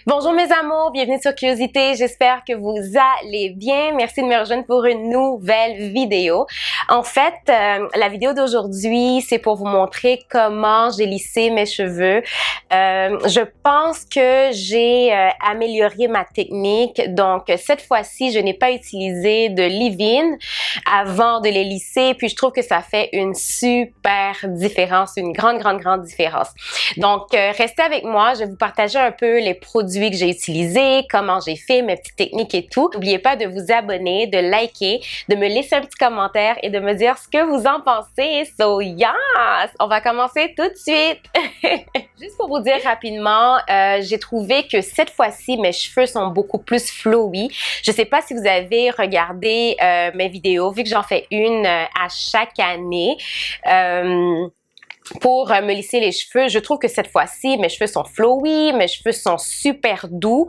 Bonjour mes amours, bienvenue sur Curiosité, j'espère que vous allez bien. Merci de me rejoindre pour une nouvelle vidéo. En fait, la vidéo d'aujourd'hui, c'est pour vous montrer comment j'ai lissé mes cheveux. Je pense que j'ai amélioré ma technique, donc cette fois-ci, je n'ai pas utilisé de leave-in avant de les lisser, puis je trouve que ça fait une super différence, une grande différence. Donc, restez avec moi, je vais vous partager un peu les produits que j'ai utilisés, comment j'ai fait, mes petites techniques et tout. N'oubliez pas de vous abonner, de liker, de me laisser un petit commentaire et de me dire ce que vous en pensez. So yes! On va commencer tout de suite! Juste pour vous dire rapidement, j'ai trouvé que cette fois-ci, mes cheveux sont beaucoup plus flowy. Je sais pas si vous avez regardé mes vidéos, vu que j'en fais une à chaque année. Pour me lisser les cheveux, je trouve que cette fois-ci, mes cheveux sont flowy, mes cheveux sont super doux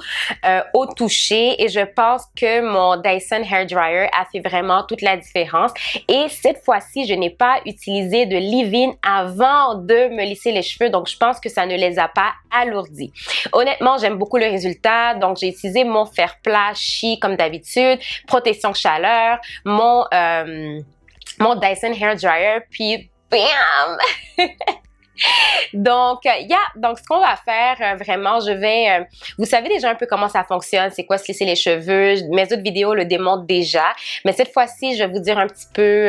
au toucher et je pense que mon Dyson Hair Dryer a fait vraiment toute la différence. Et cette fois-ci, je n'ai pas utilisé de leave-in avant de me lisser les cheveux, donc je pense que ça ne les a pas alourdis. Honnêtement, j'aime beaucoup le résultat, donc j'ai utilisé mon fer plat Chi comme d'habitude, protection chaleur, mon Dyson Hair Dryer, puis bam! Donc, donc ce qu'on va faire, vraiment, je vais, vous savez déjà un peu comment ça fonctionne, c'est quoi se lisser les cheveux, mes autres vidéos le démontrent déjà, mais cette fois-ci, je vais vous dire un petit peu,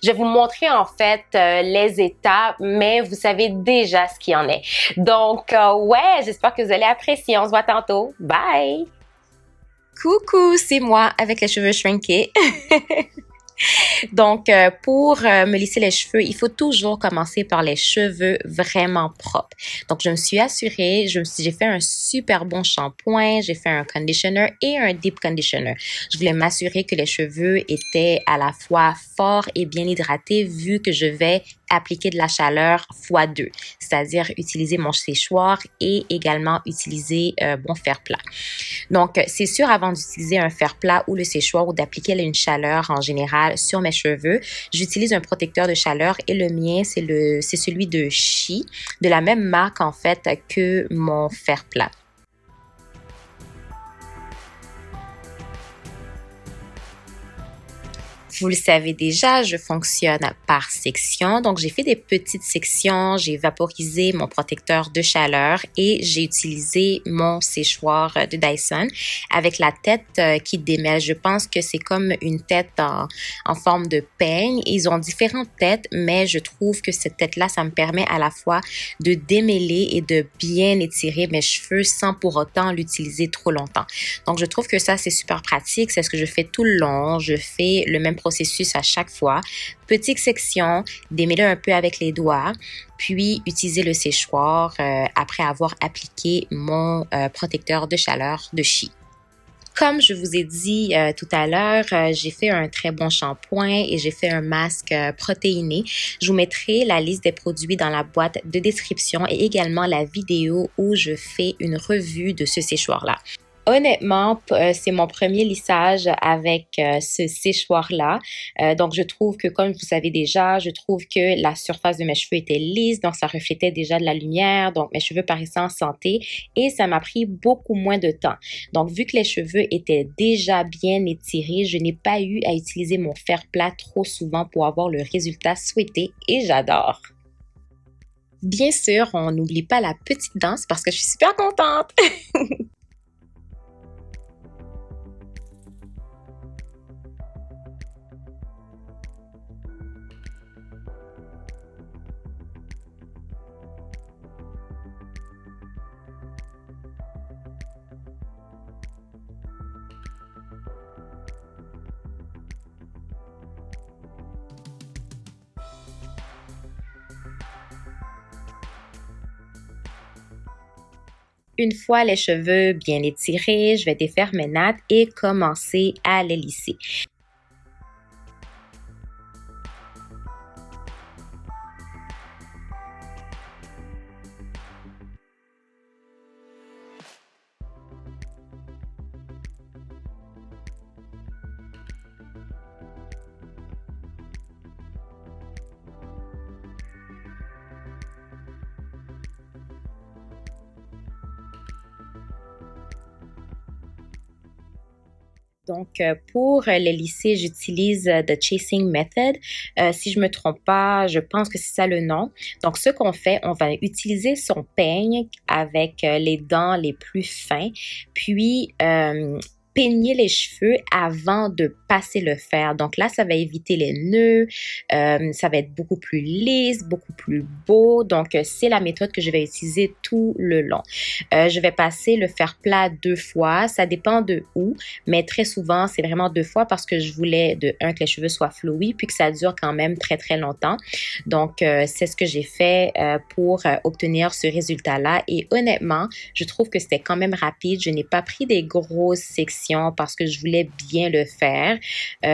je vais vous montrer en fait les étapes, mais vous savez déjà ce qu'il en est. Donc, ouais, j'espère que vous allez apprécier, on se voit tantôt, bye! Coucou, c'est moi avec les cheveux shrinkés. Donc, pour me lisser les cheveux, il faut toujours commencer par les cheveux vraiment propres. Donc, je me suis assurée, j'ai fait un super bon shampoing, j'ai fait un conditioner et un deep conditioner. Je voulais m'assurer que les cheveux étaient à la fois forts et bien hydratés vu que je vais appliquer de la chaleur x2, c'est-à-dire utiliser mon séchoir et également utiliser mon fer plat. Donc, c'est sûr, avant d'utiliser un fer plat ou le séchoir ou d'appliquer une chaleur en général sur mes cheveux, j'utilise un protecteur de chaleur et le mien, c'est celui de Chi, de la même marque en fait que mon fer plat. Vous le savez déjà, je fonctionne par section. Donc, j'ai fait des petites sections, j'ai vaporisé mon protecteur de chaleur et j'ai utilisé mon séchoir de Dyson avec la tête qui démêle. Je pense que c'est comme une tête en forme de peigne. Ils ont différentes têtes, mais je trouve que cette tête-là, ça me permet à la fois de démêler et de bien étirer mes cheveux sans pour autant l'utiliser trop longtemps. Donc, je trouve que ça, c'est super pratique. C'est ce que je fais tout le long. Je fais le même processus à chaque fois. Petite section, démêler un peu avec les doigts, puis utiliser le séchoir après avoir appliqué mon protecteur de chaleur de Chi. Comme je vous ai dit tout à l'heure, j'ai fait un très bon shampoing et j'ai fait un masque protéiné. Je vous mettrai la liste des produits dans la boîte de description et également la vidéo où je fais une revue de ce séchoir-là. Honnêtement, c'est mon premier lissage avec ce séchoir-là. Donc, je trouve que, comme vous savez déjà, je trouve que la surface de mes cheveux était lisse, donc ça reflétait déjà de la lumière, donc mes cheveux paraissaient en santé et ça m'a pris beaucoup moins de temps. Donc, vu que les cheveux étaient déjà bien étirés, je n'ai pas eu à utiliser mon fer plat trop souvent pour avoir le résultat souhaité et j'adore. Bien sûr, on n'oublie pas la petite danse parce que je suis super contente. Une fois les cheveux bien étirés, je vais défaire mes nattes et commencer à les lisser. Donc, pour les lissés, j'utilise The Chasing Method. Si je me trompe pas, je pense que c'est ça le nom. Donc, ce qu'on fait, on va utiliser son peigne avec les dents les plus fins, puis peigner les cheveux avant de passer le fer. Donc là, ça va éviter les nœuds, ça va être beaucoup plus lisse, beaucoup plus beau. Donc, c'est la méthode que je vais utiliser tout le long. Je vais passer le fer plat 2 fois. Ça dépend de où, mais très souvent, c'est vraiment 2 fois parce que je voulais, de un, que les cheveux soient flouis, puis que ça dure quand même très, très longtemps. Donc, c'est ce que j'ai fait pour obtenir ce résultat-là. Et honnêtement, je trouve que c'était quand même rapide. Je n'ai pas pris des grosses sections parce que je voulais bien le faire.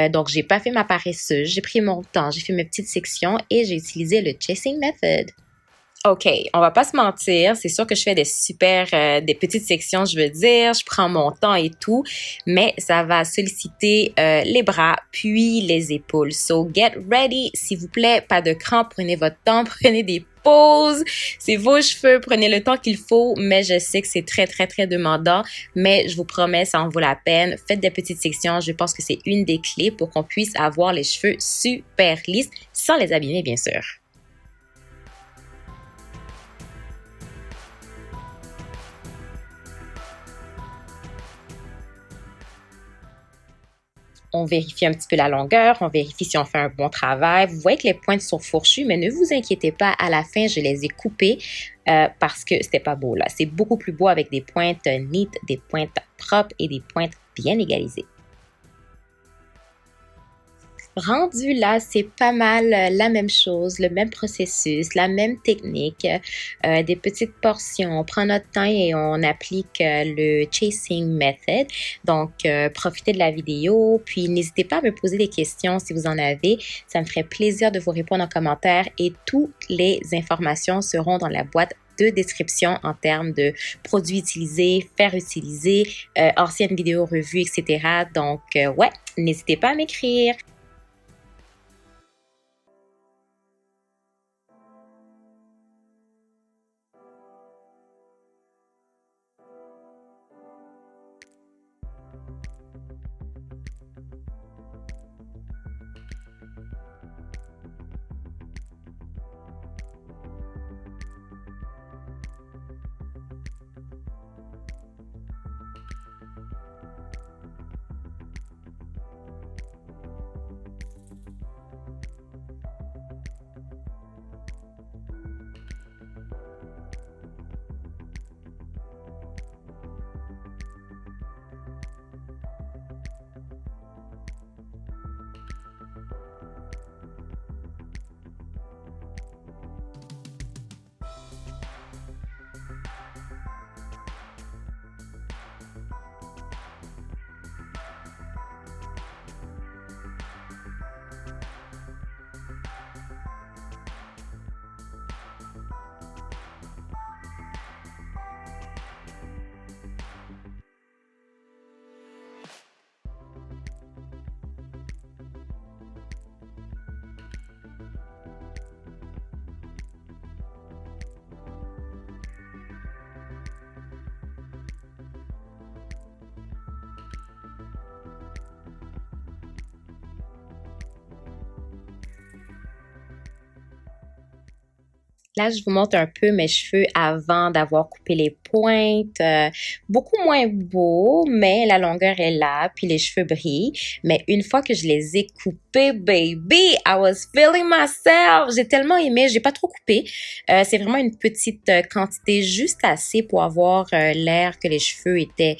Donc, j'ai pas fait ma paresseuse. J'ai pris mon temps, j'ai fait mes petites sections et j'ai utilisé le Chasing Method. OK, on va pas se mentir, c'est sûr que je fais des petites sections, je veux dire, je prends mon temps et tout, mais ça va solliciter les bras puis les épaules. So get ready, s'il vous plaît, pas de crampes, prenez votre temps, prenez des pauses, c'est vos cheveux, prenez le temps qu'il faut, mais je sais que c'est très, très, très demandant, mais je vous promets, ça en vaut la peine. Faites des petites sections, je pense que c'est une des clés pour qu'on puisse avoir les cheveux super lisses sans les abîmer, bien sûr. On vérifie un petit peu la longueur, on vérifie si on fait un bon travail. Vous voyez que les pointes sont fourchues, mais ne vous inquiétez pas, à la fin, je les ai coupées parce que c'était pas beau là. C'est beaucoup plus beau avec des pointes neat, des pointes propres et des pointes bien égalisées. Rendu là, c'est pas mal la même chose, le même processus, la même technique, des petites portions. On prend notre temps et on applique le chasing method. Donc, profitez de la vidéo, puis n'hésitez pas à me poser des questions si vous en avez. Ça me ferait plaisir de vous répondre en commentaire et toutes les informations seront dans la boîte de description en termes de produits utilisés, faire utiliser, anciennes vidéos revues, etc. Donc, ouais, n'hésitez pas à m'écrire. Là, je vous montre un peu mes cheveux avant d'avoir coupé les pointes. Beaucoup moins beau, mais la longueur est là, puis les cheveux brillent. Mais une fois que je les ai coupés, baby, I was feeling myself. J'ai tellement aimé, j'ai pas trop coupé. C'est vraiment une petite quantité, juste assez pour avoir l'air que les cheveux étaient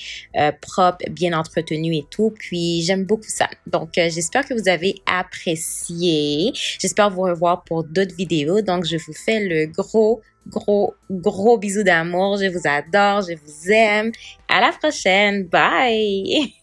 propres, bien entretenus et tout. Puis j'aime beaucoup ça. Donc, j'espère que vous avez apprécié. J'espère vous revoir pour d'autres vidéos. Donc, je vous fais le gros bisous d'amour. Je vous adore, je vous aime. À la prochaine. Bye!